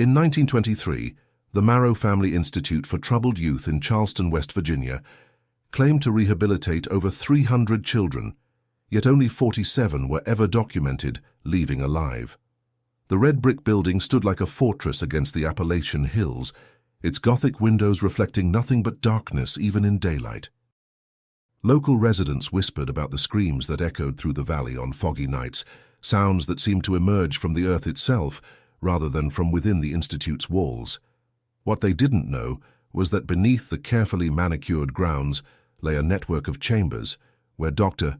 In 1923, the Marrow Family Institute for Troubled Youth in Charleston, West Virginia, claimed to rehabilitate over 300 children, yet only 47 were ever documented leaving alive. The red brick building stood like a fortress against the Appalachian hills, its Gothic windows reflecting nothing but darkness even in daylight. Local residents whispered about the screams that echoed through the valley on foggy nights, sounds that seemed to emerge from the earth itself rather than from within the Institute's walls. What they didn't know was that beneath the carefully manicured grounds lay a network of chambers where Dr.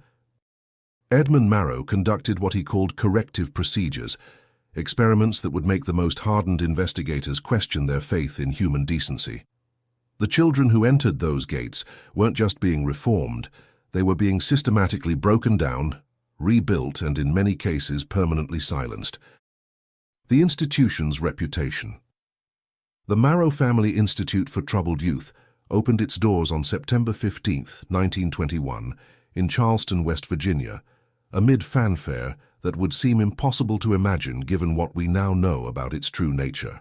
Edmund Marrow conducted what he called corrective procedures, experiments that would make the most hardened investigators question their faith in human decency. The children who entered those gates weren't just being reformed, they were being systematically broken down, rebuilt, and in many cases permanently silenced. The institution's reputation. The Marrow Family Institute for Troubled Youth opened its doors on September 15, 1921, in Charleston, West Virginia, amid fanfare that would seem impossible to imagine given what we now know about its true nature.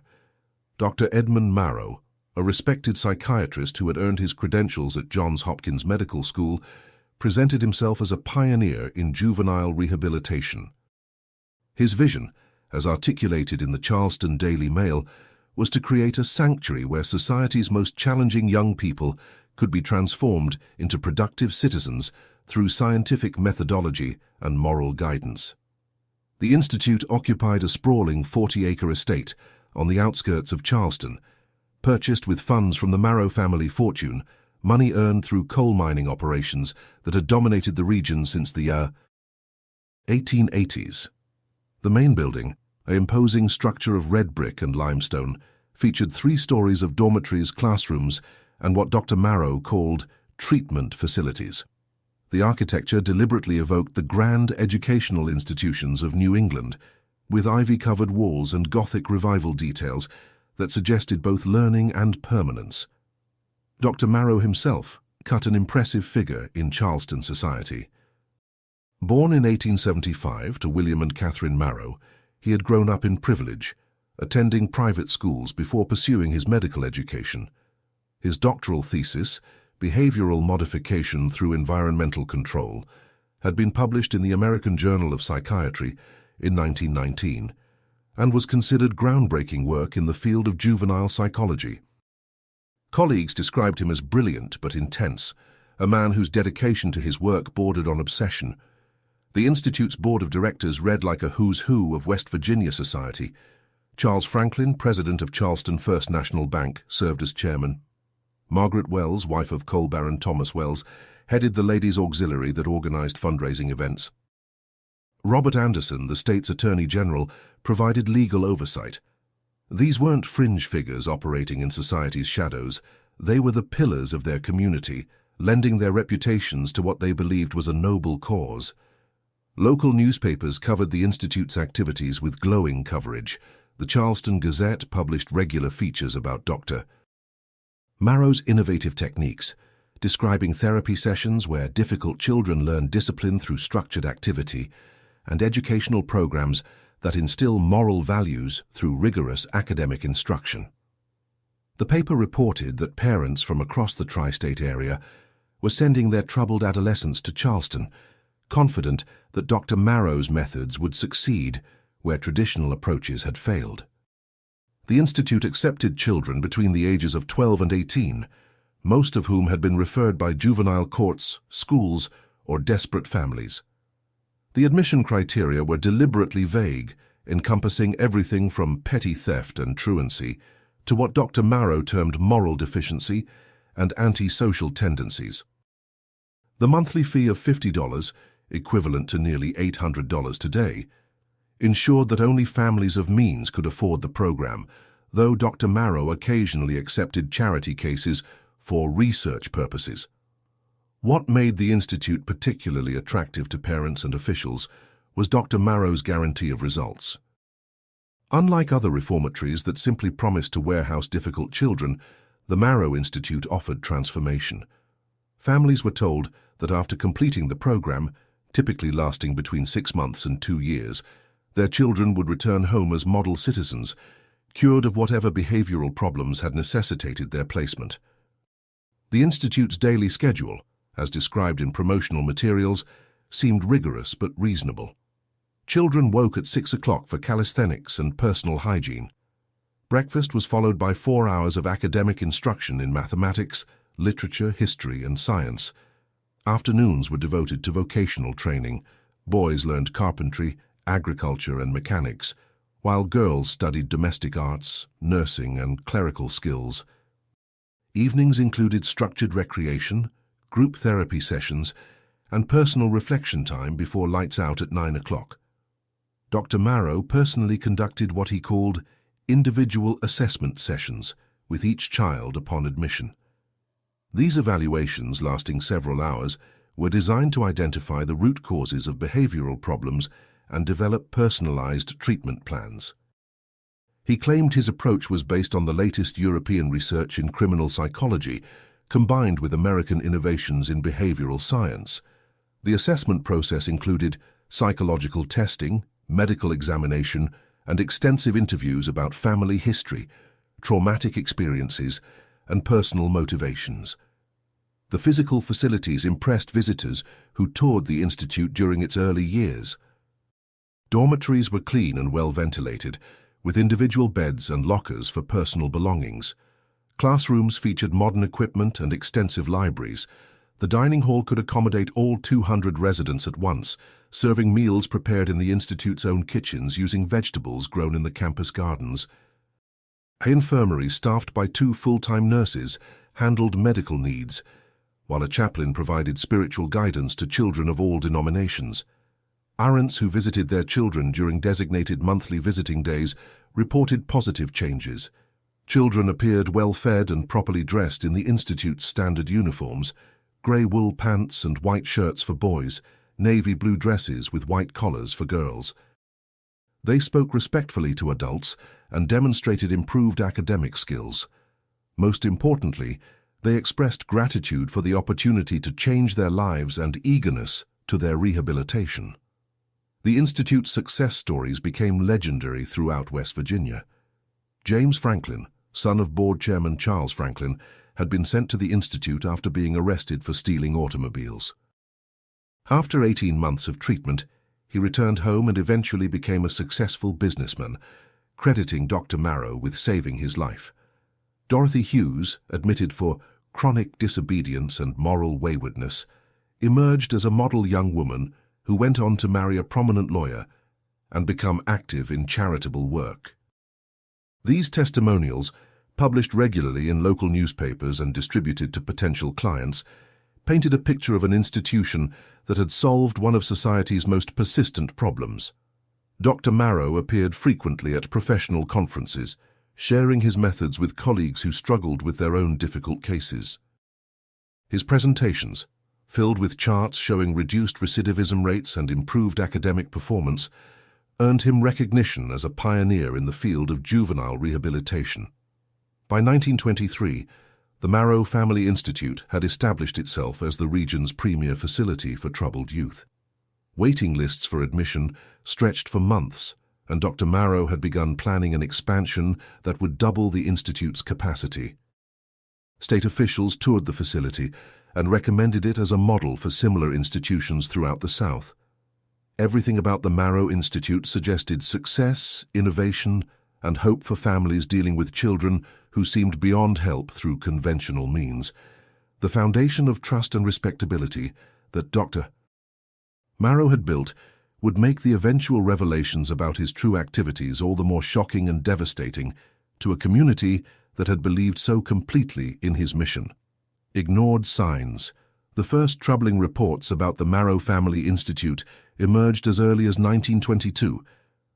Dr. Edmund Marrow, a respected psychiatrist who had earned his credentials at Johns Hopkins Medical School, presented himself as a pioneer in juvenile rehabilitation. His vision, as articulated in the Charleston Daily Mail, was to create a sanctuary where society's most challenging young people could be transformed into productive citizens through scientific methodology and moral guidance. The Institute occupied a sprawling 40-acre estate on the outskirts of Charleston, purchased with funds from the Marrow family fortune, money earned through coal mining operations that had dominated the region since the 1880s. The main building, an imposing structure of red brick and limestone, featured 3 stories of dormitories, classrooms, and what Dr. Marrow called treatment facilities. The architecture deliberately evoked the grand educational institutions of New England, with ivy-covered walls and Gothic revival details that suggested both learning and permanence. Dr. Marrow himself cut an impressive figure in Charleston society. Born in 1875 to William and Catherine Marrow, he had grown up in privilege, attending private schools before pursuing his medical education. His doctoral thesis, Behavioral Modification Through Environmental Control, had been published in the American Journal of Psychiatry in 1919 and was considered groundbreaking work in the field of juvenile psychology. Colleagues described him as brilliant but intense, a man whose dedication to his work bordered on obsession. The Institute's board of directors read like a who's who of West Virginia society. Charles Franklin, president of Charleston First National Bank, served as chairman. Margaret Wells, wife of coal baron Thomas Wells, headed the Ladies' Auxiliary that organized fundraising events. Robert Anderson, the state's attorney general, provided legal oversight. These weren't fringe figures operating in society's shadows. They were the pillars of their community, lending their reputations to what they believed was a noble cause. Local newspapers covered the Institute's activities with glowing coverage. The Charleston Gazette published regular features about Dr. Marrow's innovative techniques, describing therapy sessions where difficult children learn discipline through structured activity, and educational programs that instill moral values through rigorous academic instruction. The paper reported that parents from across the tri-state area were sending their troubled adolescents to Charleston, confident that Dr. Marrow's methods would succeed where traditional approaches had failed. The Institute accepted children between the ages of 12 and 18, most of whom had been referred by juvenile courts, schools, or desperate families. The admission criteria were deliberately vague, encompassing everything from petty theft and truancy to what Dr. Marrow termed moral deficiency and anti-social tendencies. The monthly fee of $50, equivalent to nearly $800 today, ensured that only families of means could afford the program, though Dr. Marrow occasionally accepted charity cases for research purposes. What made the Institute particularly attractive to parents and officials was Dr. Marrow's guarantee of results. Unlike other reformatories that simply promised to warehouse difficult children, the Marrow Institute offered transformation. Families were told that after completing the program, typically lasting between 6 months and 2 years, their children would return home as model citizens, cured of whatever behavioral problems had necessitated their placement. The Institute's daily schedule, as described in promotional materials, seemed rigorous but reasonable. Children woke at 6 o'clock for calisthenics and personal hygiene. Breakfast was followed by 4 hours of academic instruction in mathematics, literature, history, and science. Afternoons were devoted to vocational training. Boys learned carpentry, agriculture, and mechanics, while girls studied domestic arts, nursing, and clerical skills. Evenings included structured recreation, group therapy sessions, and personal reflection time before lights out at 9 o'clock. Dr. Marrow personally conducted what he called individual assessment sessions with each child upon admission. These evaluations, lasting several hours, were designed to identify the root causes of behavioral problems and develop personalized treatment plans. He claimed his approach was based on the latest European research in criminal psychology, combined with American innovations in behavioral science. The assessment process included psychological testing, medical examination, and extensive interviews about family history, traumatic experiences, and personal motivations. The physical facilities impressed visitors who toured the institute during its early years. Dormitories were clean and well ventilated, with individual beds and lockers for personal belongings. Classrooms featured modern equipment and extensive libraries. The dining hall could accommodate all 200 residents at once, serving meals prepared in the institute's own kitchens using vegetables grown in the campus gardens. An infirmary staffed by 2 full-time nurses handled medical needs, while a chaplain provided spiritual guidance to children of all denominations. Parents who visited their children during designated monthly visiting days reported positive changes. Children appeared well-fed and properly dressed in the institute's standard uniforms, grey wool pants and white shirts for boys, navy blue dresses with white collars for girls. They spoke respectfully to adults and demonstrated improved academic skills. Most importantly, they expressed gratitude for the opportunity to change their lives and eagerness to their rehabilitation. The Institute's success stories became legendary throughout West Virginia. James Franklin, son of board chairman Charles Franklin, had been sent to the Institute after being arrested for stealing automobiles. After 18 months of treatment, he returned home and eventually became a successful businessman, crediting Dr. Marrow with saving his life. Dorothy Hughes, admitted for chronic disobedience and moral waywardness, emerged as a model young woman who went on to marry a prominent lawyer and become active in charitable work. These testimonials, published regularly in local newspapers and distributed to potential clients, painted a picture of an institution that had solved one of society's most persistent problems. Dr. Marrow appeared frequently at professional conferences, sharing his methods with colleagues who struggled with their own difficult cases. His presentations, filled with charts showing reduced recidivism rates and improved academic performance, earned him recognition as a pioneer in the field of juvenile rehabilitation. By 1923, the Marrow Family Institute had established itself as the region's premier facility for troubled youth. Waiting lists for admission stretched for months, and Dr. Marrow had begun planning an expansion that would double the institute's capacity. State officials toured the facility and recommended it as a model for similar institutions throughout the South. Everything about the Marrow Institute suggested success, innovation, and hope for families dealing with children who seemed beyond help through conventional means. The foundation of trust and respectability that Dr. Marrow had built would make the eventual revelations about his true activities all the more shocking and devastating to a community that had believed so completely in his mission. Ignored signs. The first troubling reports about the Marrow Family Institute emerged as early as 1922,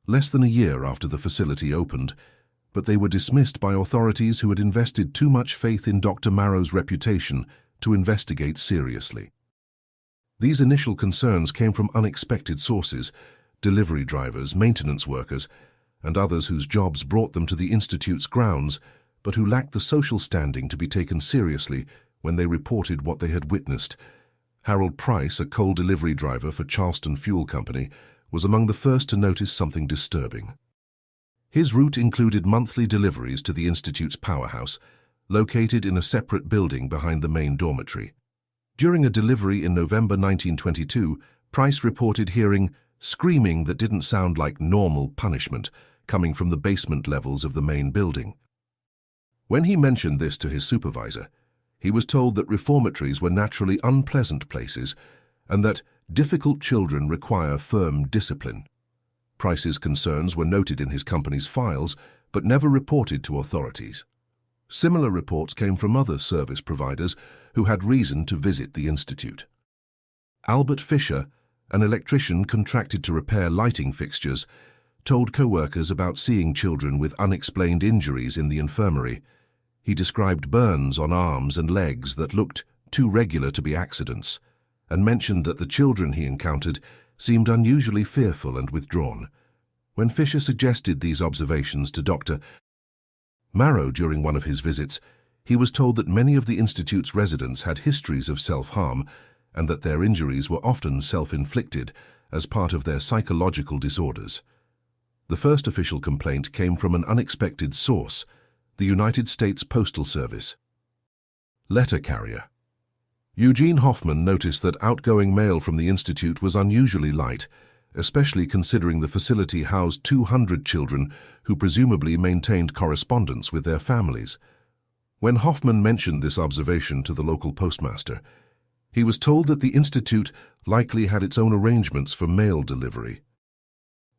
less than a year after the facility opened, but they were dismissed by authorities who had invested too much faith in Dr. Marrow's reputation to investigate seriously. These initial concerns came from unexpected sources, delivery drivers, maintenance workers, and others whose jobs brought them to the Institute's grounds, but who lacked the social standing to be taken seriously when they reported what they had witnessed. Harold Price, a coal delivery driver for Charleston Fuel Company, was among the first to notice something disturbing. His route included monthly deliveries to the Institute's powerhouse, located in a separate building behind the main dormitory. During a delivery in November 1922, Price reported hearing screaming that didn't sound like normal punishment coming from the basement levels of the main building. When he mentioned this to his supervisor, he was told that reformatories were naturally unpleasant places and that difficult children require firm discipline. Price's concerns were noted in his company's files, but never reported to authorities. Similar reports came from other service providers who had reason to visit the institute. Albert Fisher, an electrician contracted to repair lighting fixtures, told co-workers about seeing children with unexplained injuries in the infirmary. He described burns on arms and legs that looked too regular to be accidents, and mentioned that the children he encountered seemed unusually fearful and withdrawn. When Fisher suggested these observations to Dr. Marrow during one of his visits, he was told that many of the institute's residents had histories of self-harm and that their injuries were often self-inflicted as part of their psychological disorders. The first official complaint came from an unexpected source, the United States Postal Service. Letter carrier. Eugene Hoffman noticed that outgoing mail from the institute was unusually light, especially considering the facility housed 200 children who presumably maintained correspondence with their families. When Hoffman mentioned this observation to the local postmaster, he was told that the institute likely had its own arrangements for mail delivery.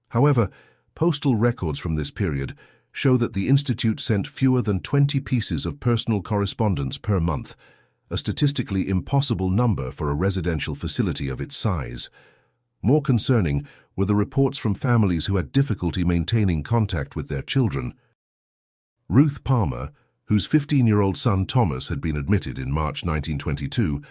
However, postal records from this period show that the institute sent fewer than 20 pieces of personal correspondence per month, a statistically impossible number for a residential facility of its size. More concerning were the reports from families who had difficulty maintaining contact with their children. Ruth Palmer, whose 15-year-old son Thomas had been admitted in March 1922,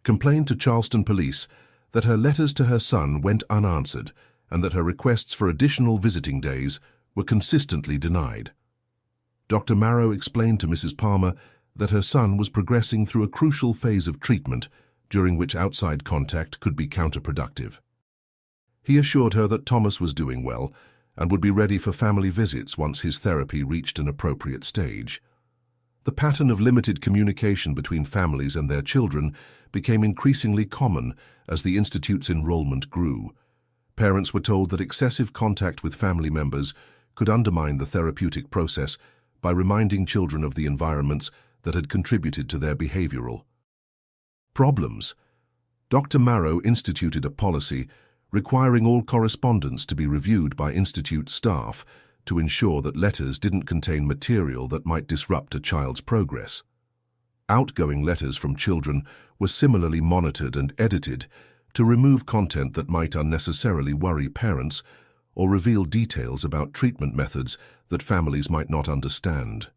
complained to Charleston police that her letters to her son went unanswered and that her requests for additional visiting days were consistently denied. Dr. Marrow explained to Mrs. Palmer that her son was progressing through a crucial phase of treatment during which outside contact could be counterproductive. He assured her that Thomas was doing well and would be ready for family visits once his therapy reached an appropriate stage. The pattern of limited communication between families and their children became increasingly common as the institute's enrollment grew. Parents were told that excessive contact with family members could undermine the therapeutic process by reminding children of the environments that had contributed to their behavioral problems. Dr. Marrow instituted a policy requiring all correspondence to be reviewed by institute staff to ensure that letters didn't contain material that might disrupt a child's progress. Outgoing letters from children were similarly monitored and edited to remove content that might unnecessarily worry parents or reveal details about treatment methods that families might not understand.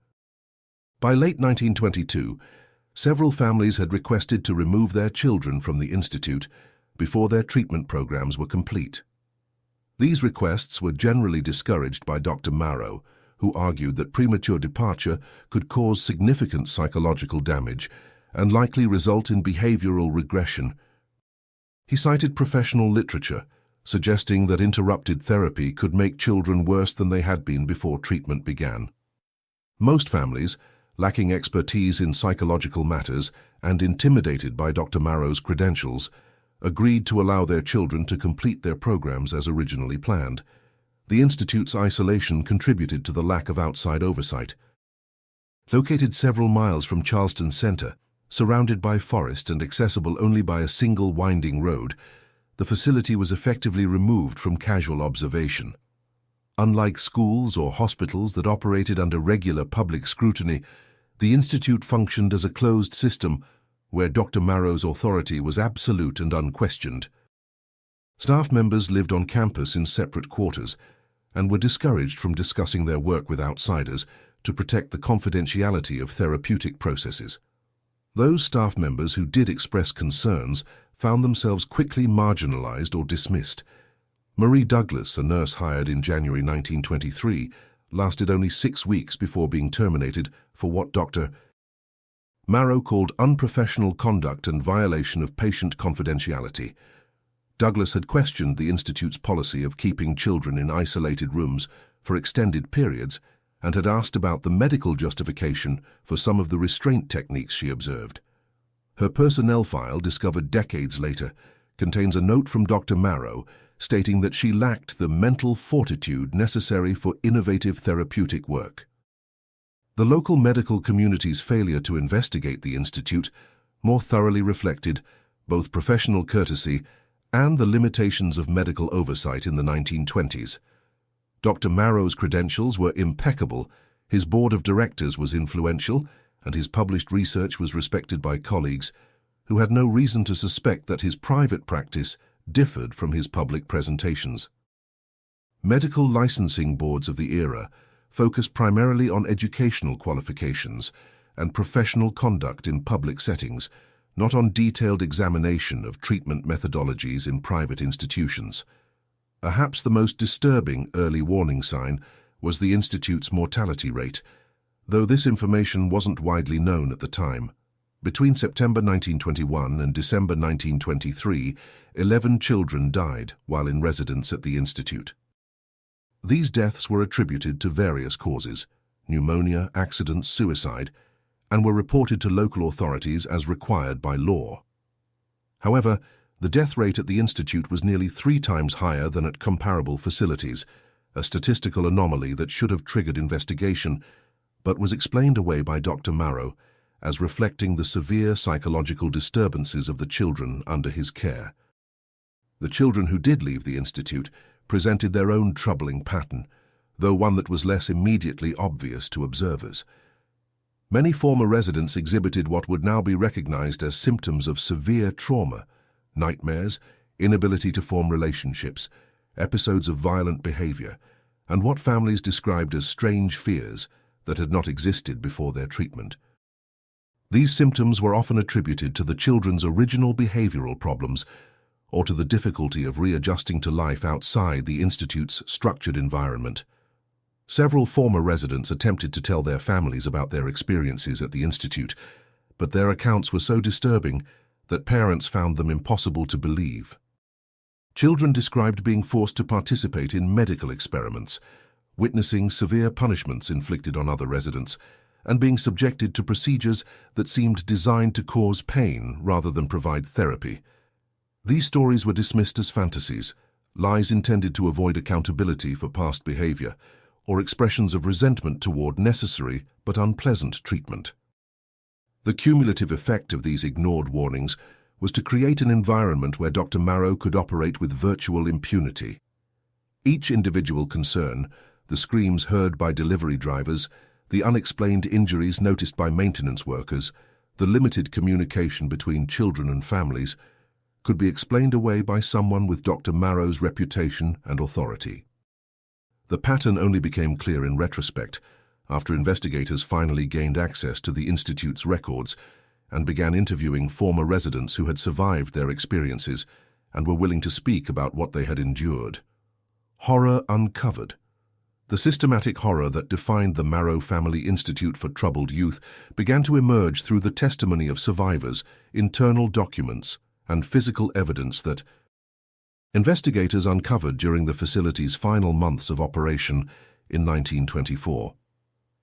By late 1922, several families had requested to remove their children from the institute before their treatment programs were complete. These requests were generally discouraged by Dr. Marrow, who argued that premature departure could cause significant psychological damage and likely result in behavioral regression. He cited professional literature, suggesting that interrupted therapy could make children worse than they had been before treatment began. Most families, lacking expertise in psychological matters and intimidated by Dr. Marrow's credentials, agreed to allow their children to complete their programs as originally planned. The institute's isolation contributed to the lack of outside oversight. Located several miles from Charleston Center, surrounded by forest and accessible only by a single winding road, the facility was effectively removed from casual observation. Unlike schools or hospitals that operated under regular public scrutiny, the institute functioned as a closed system where Dr. Marrow's authority was absolute and unquestioned. Staff members lived on campus in separate quarters and were discouraged from discussing their work with outsiders to protect the confidentiality of therapeutic processes. Those staff members who did express concerns found themselves quickly marginalized or dismissed. Marie Douglas, a nurse hired in January 1923, lasted only 6 weeks before being terminated for what Dr. Marrow called unprofessional conduct and violation of patient confidentiality. Douglas had questioned the institute's policy of keeping children in isolated rooms for extended periods and had asked about the medical justification for some of the restraint techniques she observed. Her personnel file, discovered decades later, contains a note from Dr. Marrow stating that she lacked the mental fortitude necessary for innovative therapeutic work. The local medical community's failure to investigate the institute more thoroughly reflected both professional courtesy and the limitations of medical oversight in the 1920s. Dr. Marrow's credentials were impeccable, his board of directors was influential, and his published research was respected by colleagues who had no reason to suspect that his private practice differed from his public presentations. Medical licensing boards of the era focused primarily on educational qualifications and professional conduct in public settings, not on detailed examination of treatment methodologies in private institutions. Perhaps the most disturbing early warning sign was the institute's mortality rate, though this information wasn't widely known at the time. Between September 1921 and December 1923, 11 children died while in residence at the institute. These deaths were attributed to various causes: pneumonia, accidents, suicide, and were reported to local authorities as required by law. However, the death rate at the institute was nearly 3 times higher than at comparable facilities, a statistical anomaly that should have triggered investigation, but was explained away by Dr. Marrow as reflecting the severe psychological disturbances of the children under his care. The children who did leave the institute presented their own troubling pattern, though one that was less immediately obvious to observers. Many former residents exhibited what would now be recognized as symptoms of severe trauma: nightmares, inability to form relationships, episodes of violent behavior, and what families described as strange fears that had not existed before their treatment. These symptoms were often attributed to the children's original behavioral problems or to the difficulty of readjusting to life outside the institute's structured environment. Several former residents attempted to tell their families about their experiences at the institute, but their accounts were so disturbing that parents found them impossible to believe. Children described being forced to participate in medical experiments, witnessing severe punishments inflicted on other residents, and being subjected to procedures that seemed designed to cause pain rather than provide therapy. These stories were dismissed as fantasies, lies intended to avoid accountability for past behavior, or expressions of resentment toward necessary but unpleasant treatment. The cumulative effect of these ignored warnings was to create an environment where Dr. Marrow could operate with virtual impunity. Each individual concern, the screams heard by delivery drivers, the unexplained injuries noticed by maintenance workers, the limited communication between children and families, could be explained away by someone with Dr. Marrow's reputation and authority. The pattern only became clear in retrospect, after investigators finally gained access to the Institute's records and began interviewing former residents who had survived their experiences and were willing to speak about what they had endured. Horror uncovered. The systematic horror that defined the Marrow Family Institute for Troubled Youth began to emerge through the testimony of survivors, internal documents, and physical evidence that investigators uncovered during the facility's final months of operation in 1924.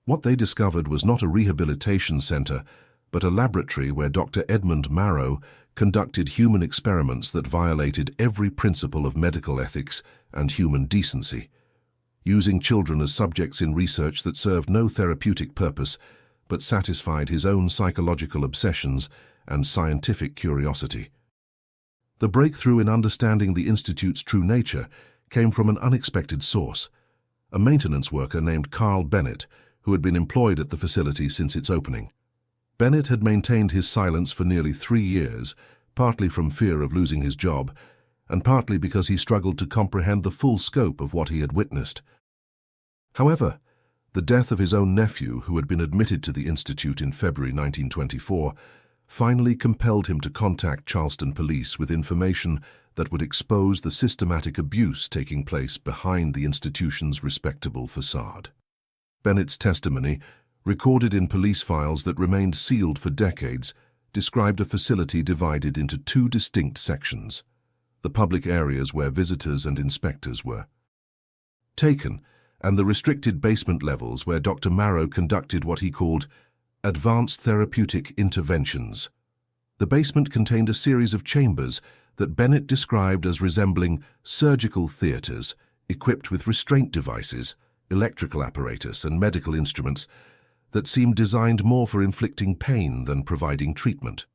What they discovered was not a rehabilitation center, but a laboratory where Dr. Edmund Marrow conducted human experiments that violated every principle of medical ethics and human decency. Using children as subjects in research that served no therapeutic purpose but satisfied his own psychological obsessions and scientific curiosity. The breakthrough in understanding the Institute's true nature came from an unexpected source: a maintenance worker named Carl Bennett, who had been employed at the facility since its opening. Bennett had maintained his silence for nearly 3 years, partly from fear of losing his job, and partly because he struggled to comprehend the full scope of what he had witnessed. However, the death of his own nephew, who had been admitted to the Institute in February 1924, finally compelled him to contact Charleston police with information that would expose the systematic abuse taking place behind the institution's respectable facade. Bennett's testimony, recorded in police files that remained sealed for decades, described a facility divided into 2 distinct sections: the public areas where visitors and inspectors were taken, and the restricted basement levels where Dr. Marrow conducted what he called advanced therapeutic interventions. The basement contained a series of chambers that Bennett described as resembling surgical theaters equipped with restraint devices, electrical apparatus, and medical instruments that seemed designed more for inflicting pain than providing treatment.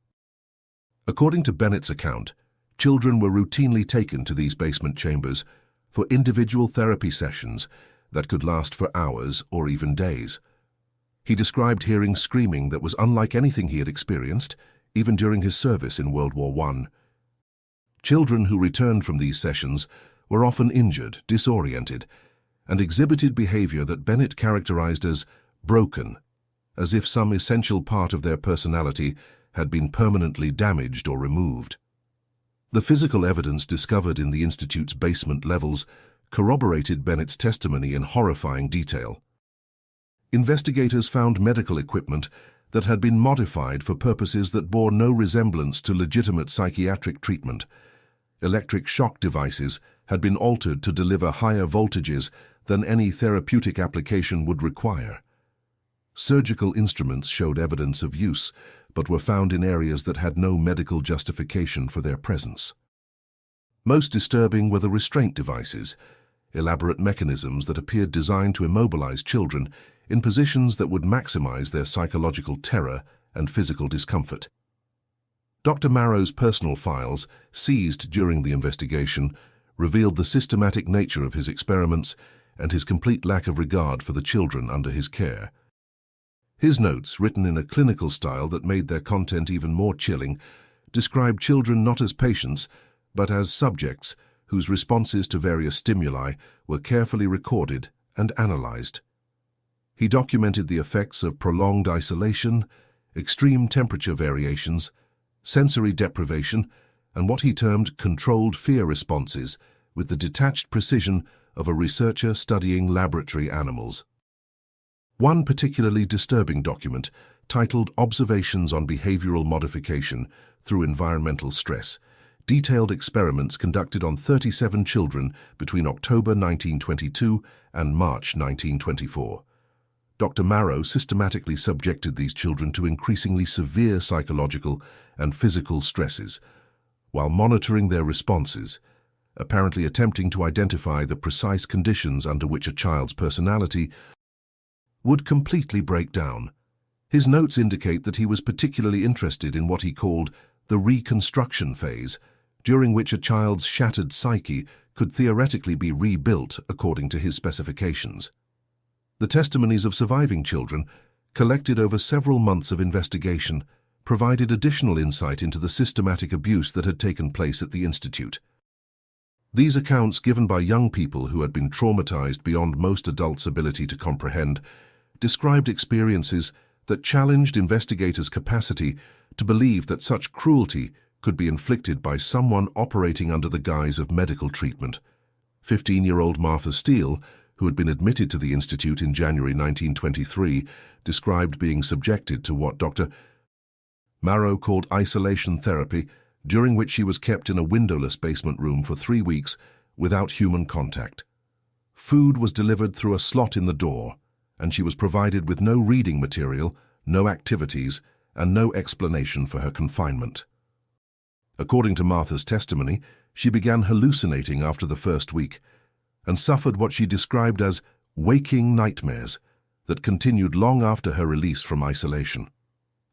According to Bennett's account, children were routinely taken to these basement chambers for individual therapy sessions that could last for hours or even days. He described hearing screaming that was unlike anything he had experienced, even during his service in World War I. Children who returned from these sessions were often injured, disoriented, and exhibited behavior that Bennett characterized as broken, as if some essential part of their personality had been permanently damaged or removed. The physical evidence discovered in the Institute's basement levels corroborated Bennett's testimony in horrifying detail. Investigators found medical equipment that had been modified for purposes that bore no resemblance to legitimate psychiatric treatment. Electric shock devices had been altered to deliver higher voltages than any therapeutic application would require. Surgical instruments showed evidence of use, but were found in areas that had no medical justification for their presence. Most disturbing were the restraint devices, elaborate mechanisms that appeared designed to immobilize children in positions that would maximize their psychological terror and physical discomfort. Dr. Marrow's personal files, seized during the investigation, revealed the systematic nature of his experiments and his complete lack of regard for the children under his care. His notes, written in a clinical style that made their content even more chilling, described children not as patients, but as subjects whose responses to various stimuli were carefully recorded and analyzed. He documented the effects of prolonged isolation, extreme temperature variations, sensory deprivation, and what he termed controlled fear responses with the detached precision of a researcher studying laboratory animals. One particularly disturbing document, titled Observations on Behavioral Modification Through Environmental Stress, detailed experiments conducted on 37 children between October 1922 and March 1924. Dr. Marrow systematically subjected these children to increasingly severe psychological and physical stresses, while monitoring their responses, apparently attempting to identify the precise conditions under which a child's personality would completely break down. His notes indicate that he was particularly interested in what he called the reconstruction phase, during which a child's shattered psyche could theoretically be rebuilt according to his specifications. The testimonies of surviving children, collected over several months of investigation, provided additional insight into the systematic abuse that had taken place at the Institute. These accounts, given by young people who had been traumatized beyond most adults' ability to comprehend, described experiences that challenged investigators' capacity to believe that such cruelty could be inflicted by someone operating under the guise of medical treatment. 15-year-old Martha Steele, who had been admitted to the Institute in January 1923, described being subjected to what Dr. Marrow called isolation therapy, during which she was kept in a windowless basement room for 3 weeks without human contact. Food was delivered through a slot in the door, and she was provided with no reading material, no activities, and no explanation for her confinement. According to Martha's testimony, she began hallucinating after the first week and suffered what she described as waking nightmares that continued long after her release from isolation.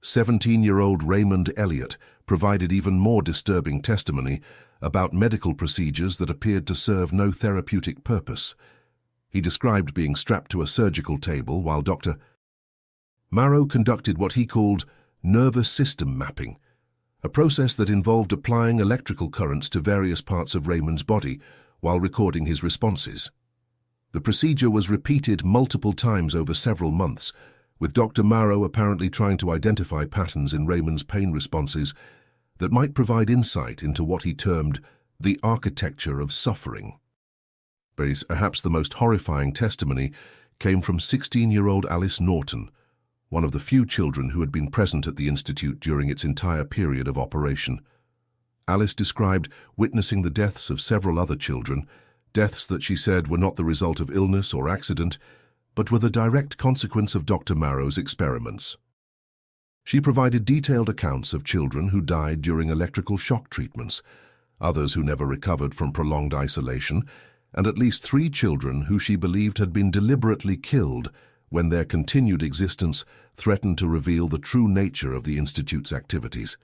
17-year-old Raymond Elliott provided even more disturbing testimony about medical procedures that appeared to serve no therapeutic purpose. He described being strapped to a surgical table while Dr. Marrow conducted what he called nervous system mapping, a process that involved applying electrical currents to various parts of Raymond's body while recording his responses. The procedure was repeated multiple times over several months, with Dr. Marrow apparently trying to identify patterns in Raymond's pain responses that might provide insight into what he termed the architecture of suffering. Perhaps the most horrifying testimony came from 16-year-old Alice Norton, one of the few children who had been present at the Institute during its entire period of operation. Alice described witnessing the deaths of several other children, deaths that she said were not the result of illness or accident, but were the direct consequence of Dr. Marrow's experiments. She provided detailed accounts of children who died during electrical shock treatments, others who never recovered from prolonged isolation, and at least 3 children who she believed had been deliberately killed when their continued existence threatened to reveal the true nature of the Institute's activities.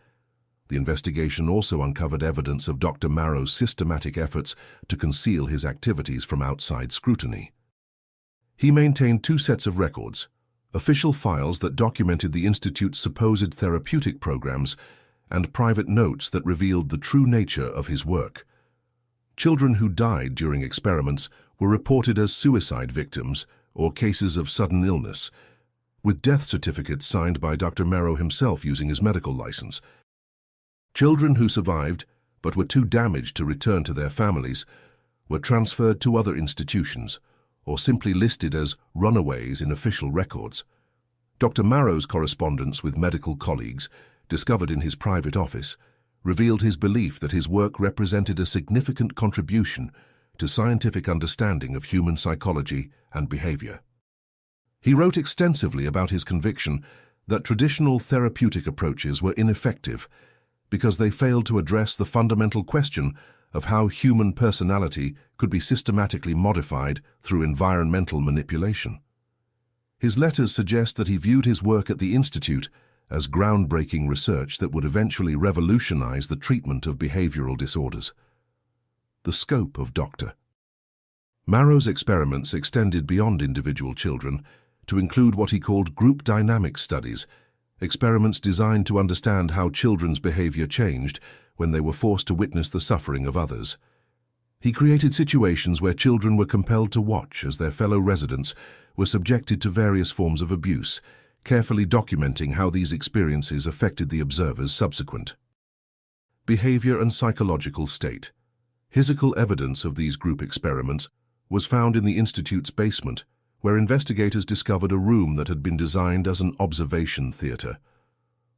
The investigation also uncovered evidence of Dr. Marrow's systematic efforts to conceal his activities from outside scrutiny. He maintained 2 sets of records: official files that documented the Institute's supposed therapeutic programs and private notes that revealed the true nature of his work. Children who died during experiments were reported as suicide victims or cases of sudden illness, with death certificates signed by Dr. Marrow himself using his medical license. Children who survived but were too damaged to return to their families were transferred to other institutions or simply listed as runaways in official records. Dr. Marrow's correspondence with medical colleagues, discovered in his private office, revealed his belief that his work represented a significant contribution to scientific understanding of human psychology and behavior. He wrote extensively about his conviction that traditional therapeutic approaches were ineffective because they failed to address the fundamental question of how human personality could be systematically modified through environmental manipulation. His letters suggest that he viewed his work at the Institute as groundbreaking research that would eventually revolutionize the treatment of behavioral disorders. The scope of Dr. Marrow's experiments extended beyond individual children to include what he called group dynamic studies, experiments designed to understand how children's behavior changed when they were forced to witness the suffering of others. He created situations where children were compelled to watch as their fellow residents were subjected to various forms of abuse, carefully documenting how these experiences affected the observer's subsequent behavior and psychological state. Physical evidence of these group experiments was found in the Institute's basement, where investigators discovered a room that had been designed as an observation theater.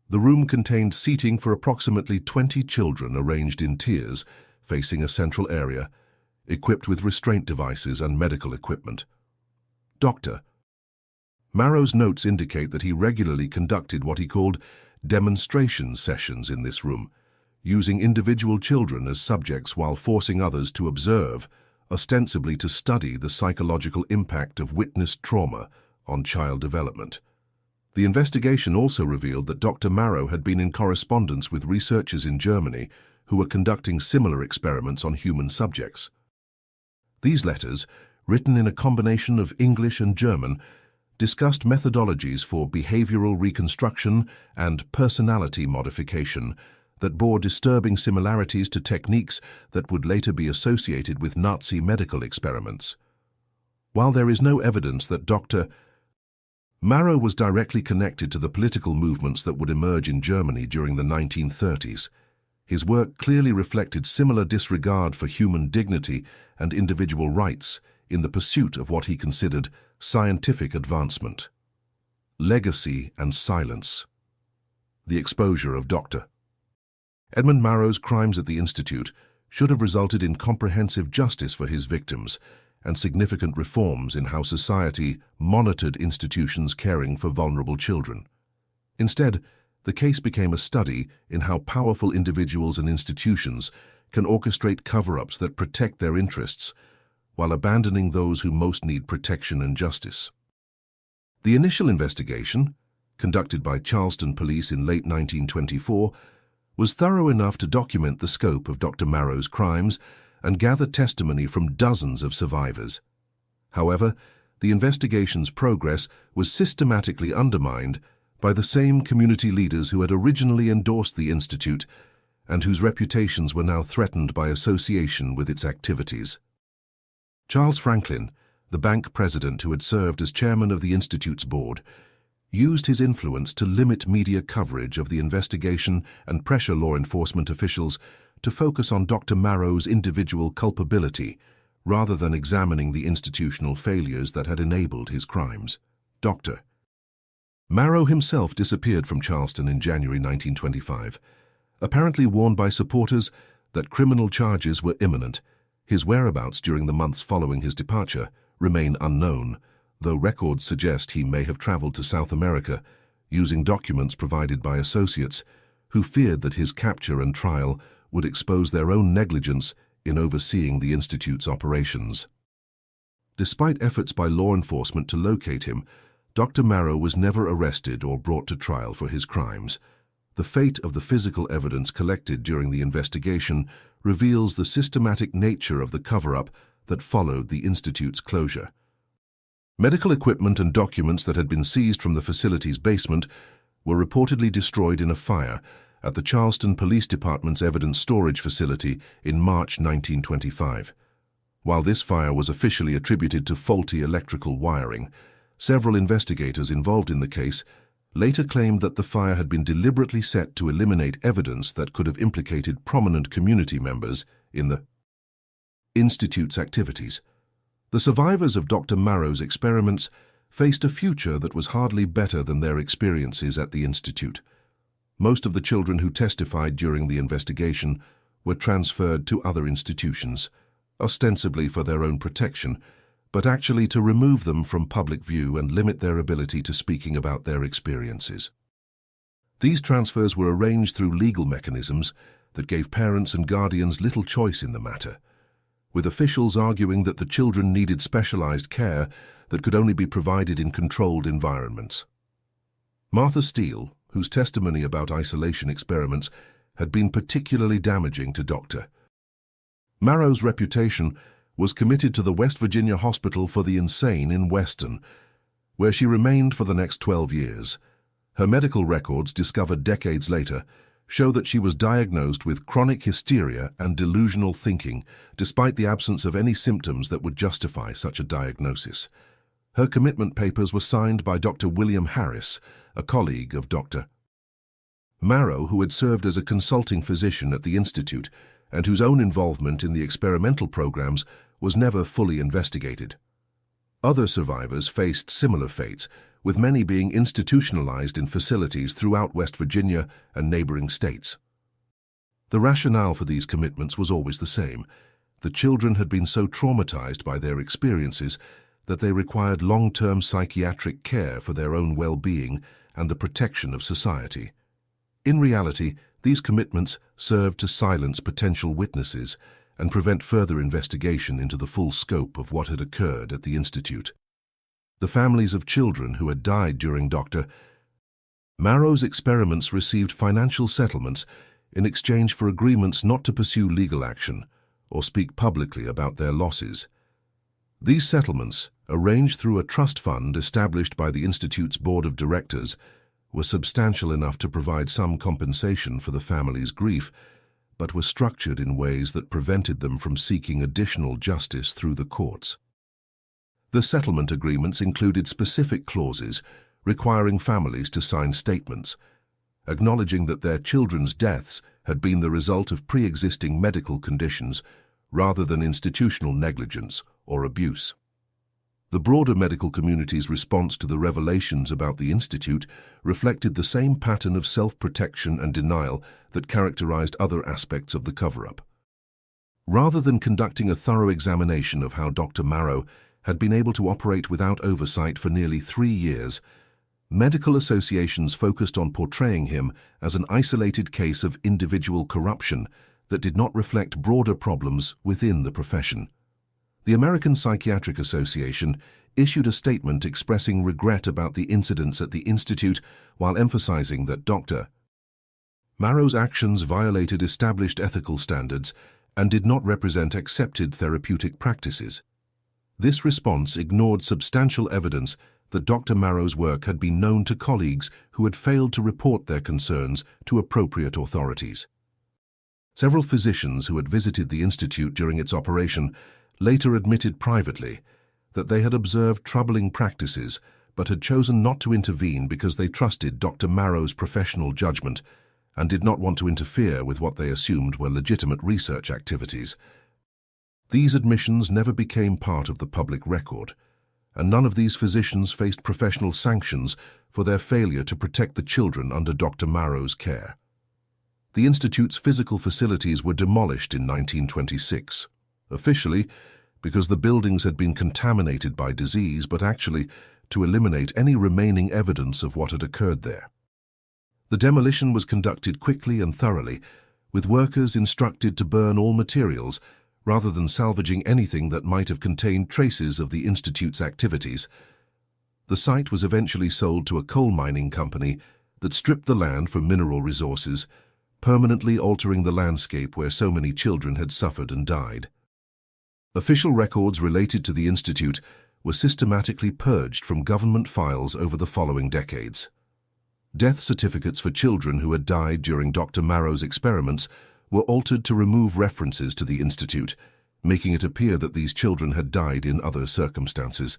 The room contained seating for approximately 20 children arranged in tiers, facing a central area, equipped with restraint devices and medical equipment. Dr. Marrow's notes indicate that he regularly conducted what he called demonstration sessions in this room, using individual children as subjects while forcing others to observe, ostensibly to study the psychological impact of witnessed trauma on child development. The investigation also revealed that Dr. Marrow had been in correspondence with researchers in Germany who were conducting similar experiments on human subjects. These letters, written in a combination of English and German, discussed methodologies for behavioral reconstruction and personality modification that bore disturbing similarities to techniques that would later be associated with Nazi medical experiments. While there is no evidence that Dr. Marrow was directly connected to the political movements that would emerge in Germany during the 1930s, his work clearly reflected similar disregard for human dignity and individual rights in the pursuit of what he considered scientific advancement. Legacy and silence. The exposure of Dr. Edmund Marrow's crimes at the Institute should have resulted in comprehensive justice for his victims and significant reforms in how society monitored institutions caring for vulnerable children. Instead, the case became a study in how powerful individuals and institutions can orchestrate cover-ups that protect their interests while abandoning those who most need protection and justice. The initial investigation, conducted by Charleston police in late 1924, was thorough enough to document the scope of Dr. Marrow's crimes and gather testimony from dozens of survivors. However, the investigation's progress was systematically undermined by the same community leaders who had originally endorsed the Institute and whose reputations were now threatened by association with its activities. Charles Franklin, the bank president who had served as chairman of the Institute's board, used his influence to limit media coverage of the investigation and pressure law enforcement officials to focus on Dr. Marrow's individual culpability rather than examining the institutional failures that had enabled his crimes. Dr. Marrow himself disappeared from Charleston in January 1925. Apparently warned by supporters that criminal charges were imminent, His whereabouts during the months following his departure remain unknown, though records suggest he may have traveled to South America using documents provided by associates who feared that his capture and trial would expose their own negligence in overseeing the Institute's operations. Despite efforts by law enforcement to locate him, Dr. Marrow was never arrested or brought to trial for his crimes. The fate of the physical evidence collected during the investigation reveals the systematic nature of the cover-up that followed the Institute's closure. Medical equipment and documents that had been seized from the facility's basement were reportedly destroyed in a fire at the Charleston Police Department's evidence storage facility in March 1925. While this fire was officially attributed to faulty electrical wiring, several investigators involved in the case later claimed that the fire had been deliberately set to eliminate evidence that could have implicated prominent community members in the Institute's activities. The survivors of Dr. Marrow's experiments faced a future that was hardly better than their experiences at the Institute. Most of the children who testified during the investigation were transferred to other institutions, ostensibly for their own protection, but actually to remove them from public view and limit their ability to speaking about their experiences. These transfers were arranged through legal mechanisms that gave parents and guardians little choice in the matter, with officials arguing that the children needed specialized care that could only be provided in controlled environments. Martha Steele, whose testimony about isolation experiments had been particularly damaging to Dr. Marrow's reputation, was committed to the West Virginia Hospital for the Insane in Weston, where she remained for the next 12 years. Her medical records, discovered decades later, show that she was diagnosed with chronic hysteria and delusional thinking, despite the absence of any symptoms that would justify such a diagnosis. Her commitment papers were signed by Dr. William Harris, a colleague of Dr. Marrow, who had served as a consulting physician at the Institute and whose own involvement in the experimental programs was never fully investigated. Other survivors faced similar fates, with many being institutionalized in facilities throughout West Virginia and neighboring states. The rationale for these commitments was always the same. The children had been so traumatized by their experiences that they required long-term psychiatric care for their own well-being and the protection of society. In reality, these commitments served to silence potential witnesses and prevent further investigation into the full scope of what had occurred at the Institute. The families of children who had died during Dr. Marrow's experiments received financial settlements in exchange for agreements not to pursue legal action or speak publicly about their losses. These settlements, arranged through a trust fund established by the Institute's board of directors, were substantial enough to provide some compensation for the family's grief, but were structured in ways that prevented them from seeking additional justice through the courts. The settlement agreements included specific clauses requiring families to sign statements, acknowledging that their children's deaths had been the result of pre-existing medical conditions rather than institutional negligence or abuse. The broader medical community's response to the revelations about the Institute reflected the same pattern of self-protection and denial that characterized other aspects of the cover-up. Rather than conducting a thorough examination of how Dr. Marrow had been able to operate without oversight for nearly 3 years, medical associations focused on portraying him as an isolated case of individual corruption that did not reflect broader problems within the profession. The American Psychiatric Association issued a statement expressing regret about the incidents at the Institute while emphasizing that Dr. Marrow's actions violated established ethical standards and did not represent accepted therapeutic practices. This response ignored substantial evidence that Dr. Marrow's work had been known to colleagues who had failed to report their concerns to appropriate authorities. Several physicians who had visited the Institute during its operation later admitted privately that they had observed troubling practices but had chosen not to intervene because they trusted Dr. Marrow's professional judgment and did not want to interfere with what they assumed were legitimate research activities. These admissions never became part of the public record, and none of these physicians faced professional sanctions for their failure to protect the children under Dr. Marrow's care. The Institute's physical facilities were demolished in 1926. officially because the buildings had been contaminated by disease, but actually to eliminate any remaining evidence of what had occurred there. The demolition was conducted quickly and thoroughly, with workers instructed to burn all materials rather than salvaging anything that might have contained traces of the Institute's activities. The site was eventually sold to a coal mining company that stripped the land for mineral resources, permanently altering the landscape where so many children had suffered and died. Official records related to the Institute were systematically purged from government files over the following decades. Death certificates for children who had died during Dr. Marrow's experiments were altered to remove references to the Institute, making it appear that these children had died in other circumstances.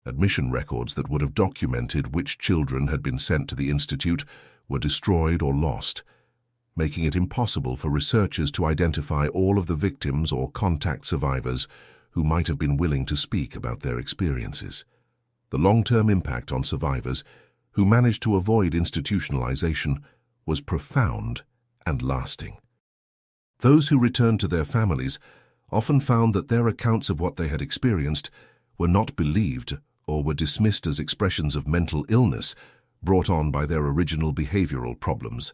Admission records that would have documented which children had been sent to the Institute were destroyed or lost, making it impossible for researchers to identify all of the victims or contact survivors who might have been willing to speak about their experiences. The long-term impact on survivors who managed to avoid institutionalization was profound and lasting. Those who returned to their families often found that their accounts of what they had experienced were not believed or were dismissed as expressions of mental illness brought on by their original behavioral problems.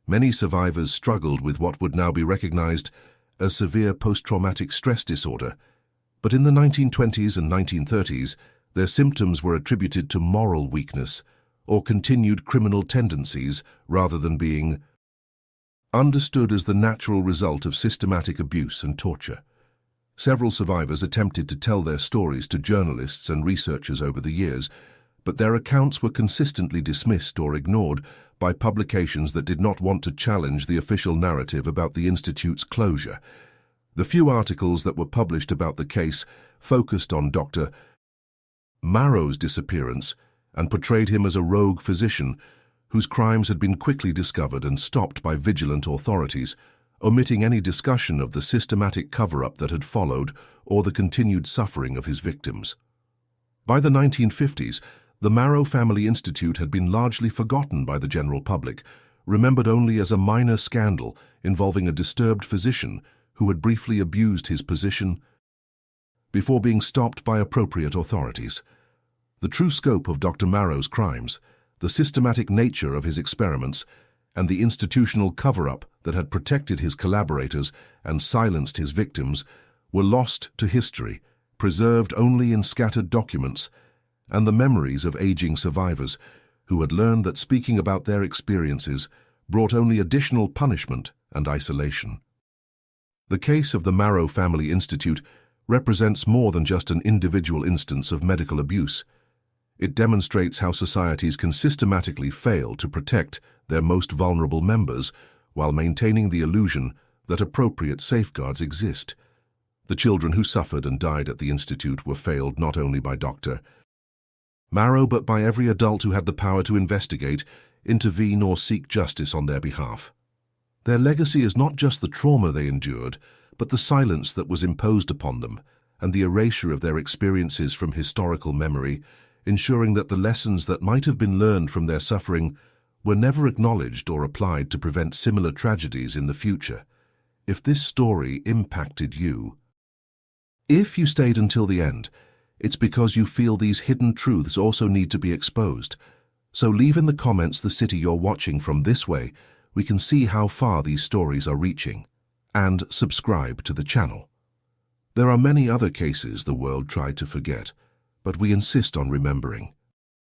Many survivors struggled with what would now be recognized as severe post-traumatic stress disorder, but in the 1920s and 1930s, their symptoms were attributed to moral weakness or continued criminal tendencies rather than being understood as the natural result of systematic abuse and torture. Several survivors attempted to tell their stories to journalists and researchers over the years, but their accounts were consistently dismissed or ignored by publications that did not want to challenge the official narrative about the Institute's closure. The few articles that were published about the case focused on Dr. Marrow's disappearance and portrayed him as a rogue physician whose crimes had been quickly discovered and stopped by vigilant authorities, omitting any discussion of the systematic cover-up that had followed or the continued suffering of his victims. By the 1950s, the Marrow Family Institute had been largely forgotten by the general public, remembered only as a minor scandal involving a disturbed physician who had briefly abused his position before being stopped by appropriate authorities. The true scope of Dr. Marrow's crimes, the systematic nature of his experiments, and the institutional cover-up that had protected his collaborators and silenced his victims were lost to history, preserved only in scattered documents, and the memories of aging survivors who had learned that speaking about their experiences brought only additional punishment and isolation. The case of the Marrow Family Institute represents more than just an individual instance of medical abuse. It demonstrates how societies can systematically fail to protect their most vulnerable members while maintaining the illusion that appropriate safeguards exist. The children who suffered and died at the Institute were failed not only by Dr. Marrow but by every adult who had the power to investigate, intervene or seek justice on their behalf. Their legacy is not just the trauma they endured, but the silence that was imposed upon them and the erasure of their experiences from historical memory, ensuring that the lessons that might have been learned from their suffering were never acknowledged or applied to prevent similar tragedies in the future. If this story impacted you, if you stayed until the end, it's because you feel these hidden truths also need to be exposed. So leave in the comments the city you're watching from. This way we can see how far these stories are reaching. And subscribe to the channel. There are many other cases the world tried to forget, but we insist on remembering.